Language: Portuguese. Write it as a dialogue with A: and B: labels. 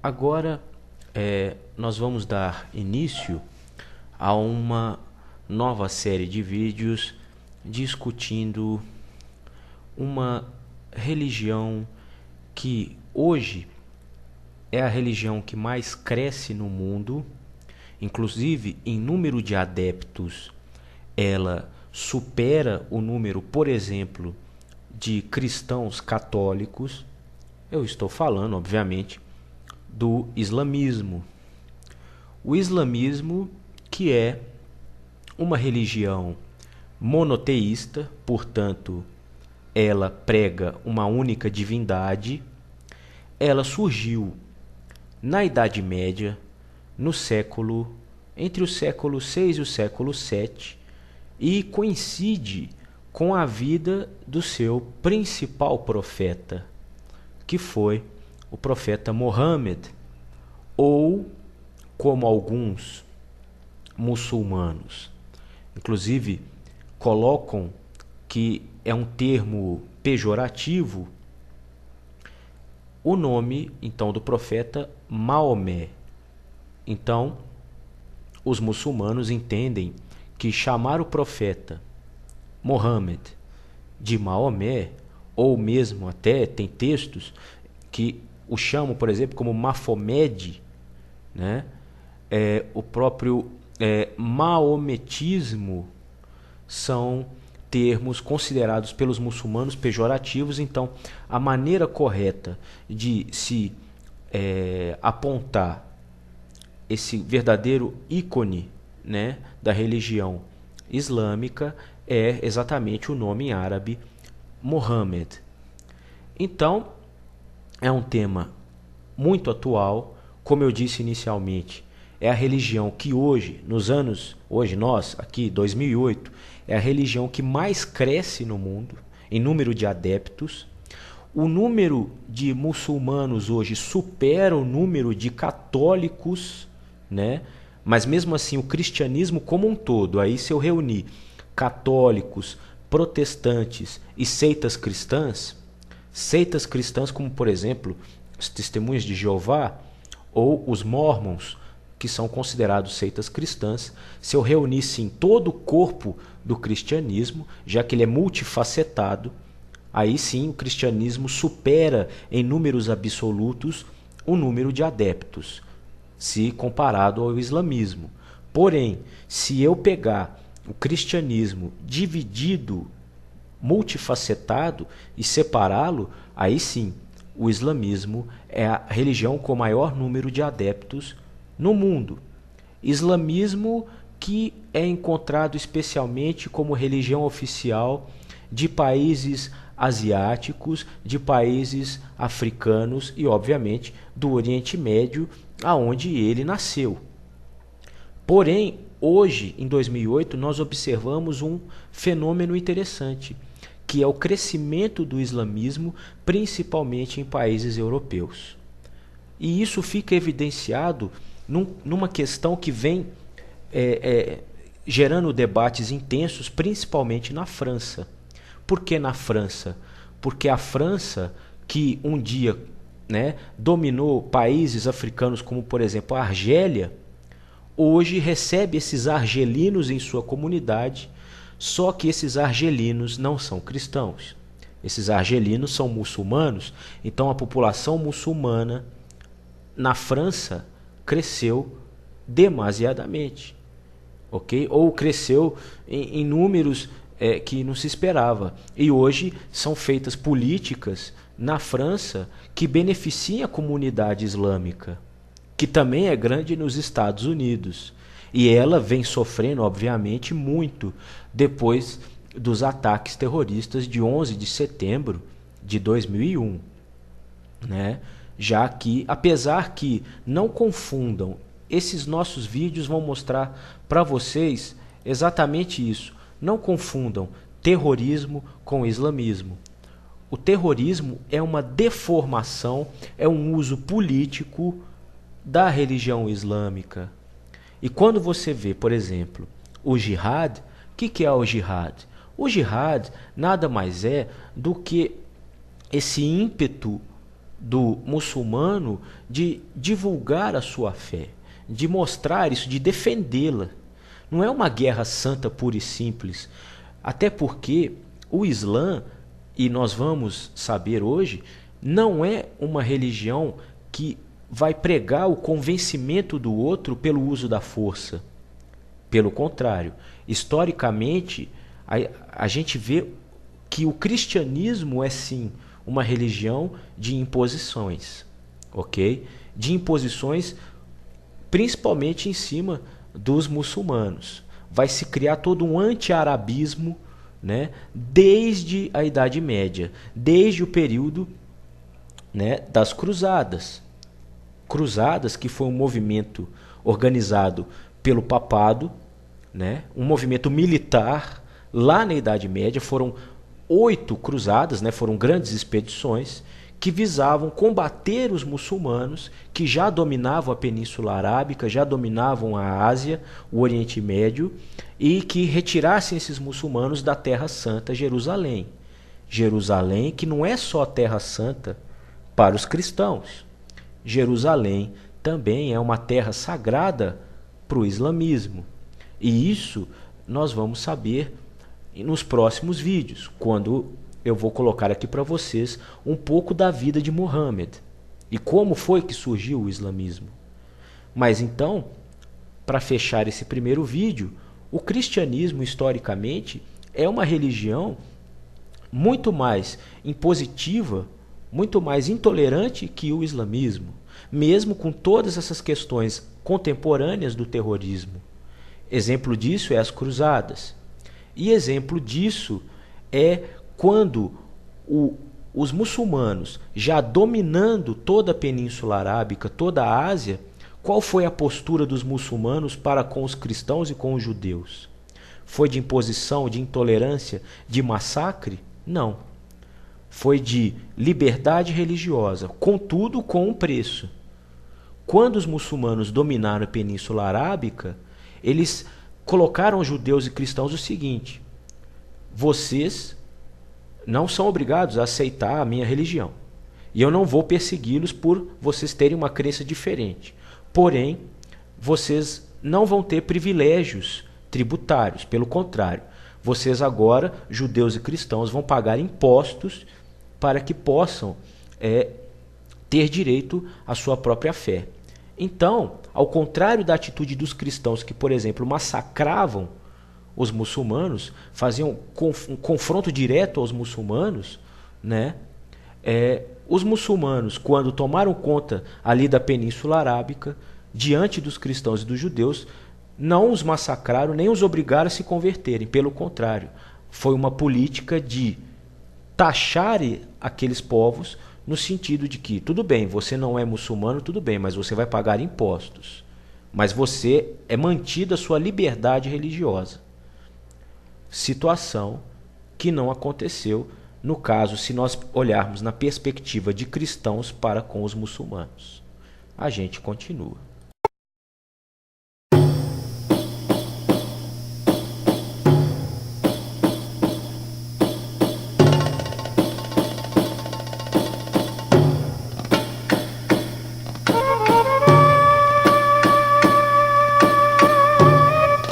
A: Agora nós vamos dar início a uma nova série de vídeos discutindo uma religião que hoje é a religião que mais cresce no mundo, inclusive em número de adeptos. Ela supera o número, por exemplo, de cristãos católicos. Eu estou falando, obviamente, do islamismo. O islamismo, que é uma religião monoteísta, portanto, ela prega uma única divindade. Ela surgiu na Idade Média, entre o século VI e o século VII, e coincide com a vida do seu principal profeta, que foi o profeta Mohammed, ou como alguns muçulmanos, inclusive, colocam que é um termo pejorativo, o nome então do profeta Maomé. Então, os muçulmanos entendem que chamar o profeta Mohammed de Maomé, ou mesmo até tem textos que o chamam, por exemplo, como Mafomed, né? O próprio maometismo são termos considerados pelos muçulmanos pejorativos. Então, a maneira correta de se apontar esse verdadeiro ícone, né, da religião islâmica é exatamente o nome em árabe Mohammed. Então, é um tema muito atual. Como eu disse inicialmente, é a religião que hoje nós, aqui, 2008, é a religião que mais cresce no mundo, em número de adeptos. O número de muçulmanos hoje supera o número de católicos, né? Mas mesmo assim, o cristianismo como um todo, aí se eu reunir católicos, protestantes e seitas cristãs como, por exemplo, os Testemunhas de Jeová ou os Mormons, que são considerados seitas cristãs, se eu reunisse em todo o corpo do cristianismo, já que ele é multifacetado, aí sim o cristianismo supera em números absolutos o número de adeptos, se comparado ao islamismo. Porém, se eu pegar o cristianismo dividido, multifacetado, e separá-lo, aí sim, o islamismo é a religião com maior número de adeptos no mundo. Islamismo que é encontrado especialmente como religião oficial de países asiáticos, de países africanos e, obviamente, do Oriente Médio, aonde ele nasceu. Porém, hoje, em 2008, nós observamos um fenômeno interessante, que é o crescimento do islamismo, principalmente em países europeus. E isso fica evidenciado numa questão que vem gerando debates intensos, principalmente na França. Por que na França? Porque a França, que um dia, né, dominou países africanos como, por exemplo, a Argélia, hoje recebe esses argelinos em sua comunidade, só que esses argelinos não são cristãos. Esses argelinos são muçulmanos, então a população muçulmana na França cresceu demasiadamente, ok? Ou cresceu em números que não se esperava. E hoje são feitas políticas na França que beneficiam a comunidade islâmica, que também é grande nos Estados Unidos. E ela vem sofrendo, obviamente, muito depois dos ataques terroristas de 11 de setembro de 2001, né? Já que, apesar que não confundam, esses nossos vídeos vão mostrar para vocês exatamente isso. Não confundam terrorismo com islamismo. O terrorismo é uma deformação, é um uso político da religião islâmica. E quando você vê, por exemplo, o jihad, o que é o jihad? O jihad nada mais é do que esse ímpeto do muçulmano de divulgar a sua fé, de mostrar isso, de defendê-la. Não é uma guerra santa pura e simples. Até porque o Islã, e nós vamos saber hoje, não é uma religião que vai pregar o convencimento do outro pelo uso da força. Pelo contrário, historicamente, a gente vê que o cristianismo é sim uma religião de imposições, ok? De imposições principalmente em cima dos muçulmanos. Vai se criar todo um anti-arabismo, né, desde a Idade Média, desde o período, né, das Cruzadas. Cruzadas, que foi um movimento organizado pelo papado, né, um movimento militar lá na Idade Média. Foram 8 cruzadas, né, foram grandes expedições que visavam combater os muçulmanos que já dominavam a Península Arábica, já dominavam a Ásia, o Oriente Médio, e que retirassem esses muçulmanos da Terra Santa, Jerusalém. Jerusalém, que não é só a Terra Santa para os cristãos. Jerusalém também é uma terra sagrada para o islamismo. E isso nós vamos saber nos próximos vídeos, quando eu vou colocar aqui para vocês um pouco da vida de Muhammad e como foi que surgiu o islamismo. Mas então, para fechar esse primeiro vídeo, o cristianismo historicamente é uma religião muito mais impositiva, muito mais intolerante que o islamismo, mesmo com todas essas questões contemporâneas do terrorismo. Exemplo disso é as cruzadas. E exemplo disso é quando os muçulmanos, já dominando toda a Península Arábica, toda a Ásia, qual foi a postura dos muçulmanos para com os cristãos e com os judeus? Foi de imposição, de intolerância, de massacre? Não. Foi de liberdade religiosa, contudo com um preço. Quando os muçulmanos dominaram a Península Arábica, eles colocaram aos judeus e cristãos o seguinte: vocês não são obrigados a aceitar a minha religião, e eu não vou persegui-los por vocês terem uma crença diferente. Porém, vocês não vão ter privilégios tributários. Pelo contrário, vocês agora, judeus e cristãos, vão pagar impostos para que possam ter direito à sua própria fé. Então, ao contrário da atitude dos cristãos que, por exemplo, massacravam os muçulmanos, faziam um confronto direto aos muçulmanos, né? Os muçulmanos, quando tomaram conta ali da Península Arábica, diante dos cristãos e dos judeus, não os massacraram, nem os obrigaram a se converterem. Pelo contrário, foi uma política de taxar aqueles povos, no sentido de que, tudo bem, você não é muçulmano, tudo bem, mas você vai pagar impostos. Mas você é mantida a sua liberdade religiosa. Situação que não aconteceu, no caso, se nós olharmos na perspectiva de cristãos para com os muçulmanos. A gente continua.